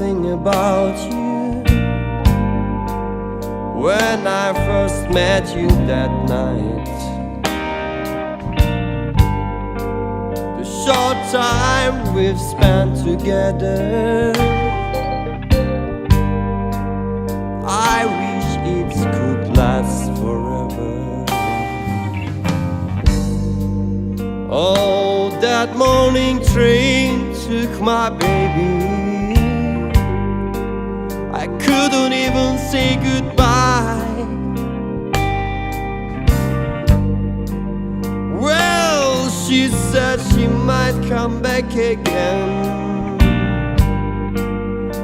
something about you. When I first met you that night, the short time we've spent together, I wish it could last forever. Oh, that morning train took my baby. I couldn't even say goodbye. Well, she said she might come back again,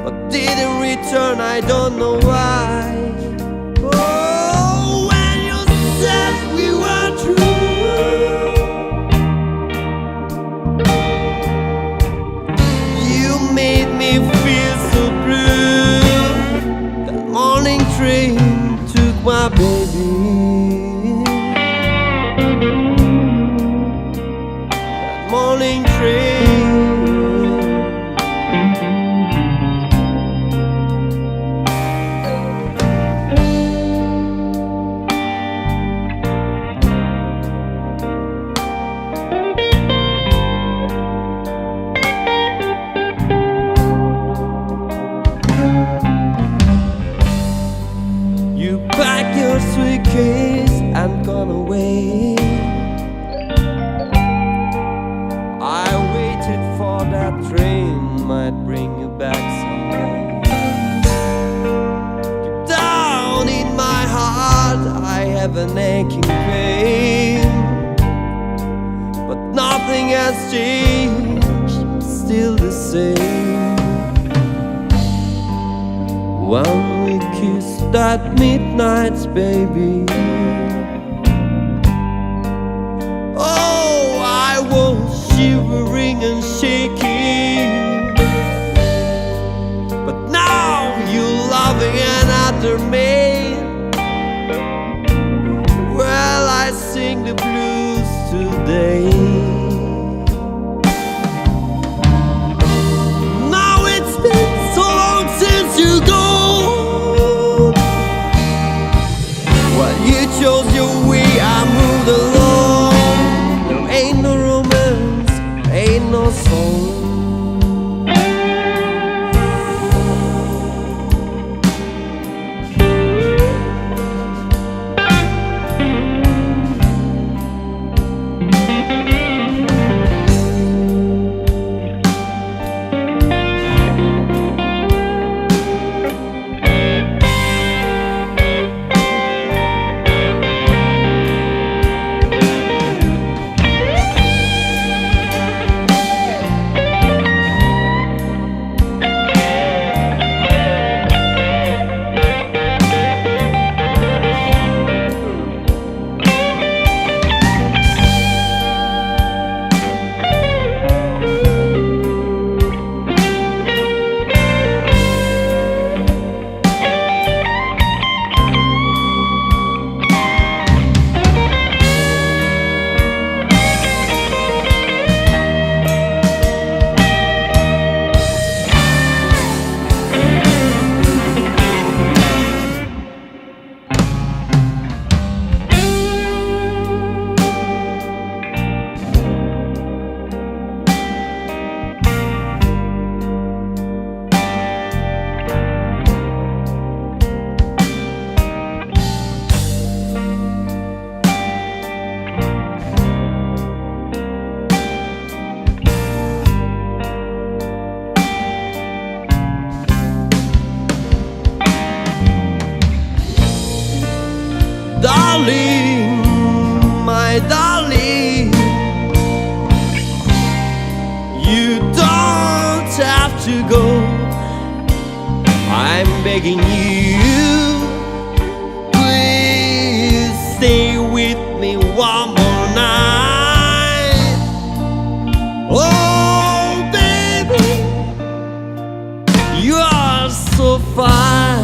but didn't return, I don't know why. Oh, when you said we were true, you made me feel so blue. That morning train took my baby. That morning train. Suitcase and gone away. I waited for that train, might bring you back someday. Deep down in my heart I have an aching pain, but nothing has changed, still the same. When we kissed at midnight, baby, oh, I was shivering and shaking. But now you're loving another man. Well, I sing the blues today. Now it's been so long since you go. You chose your way, I moved along. There ain't no romance, ain't no song. Darling, my darling, you don't have to go. I'm begging you, please stay with me one more night. Oh baby, you are so fine.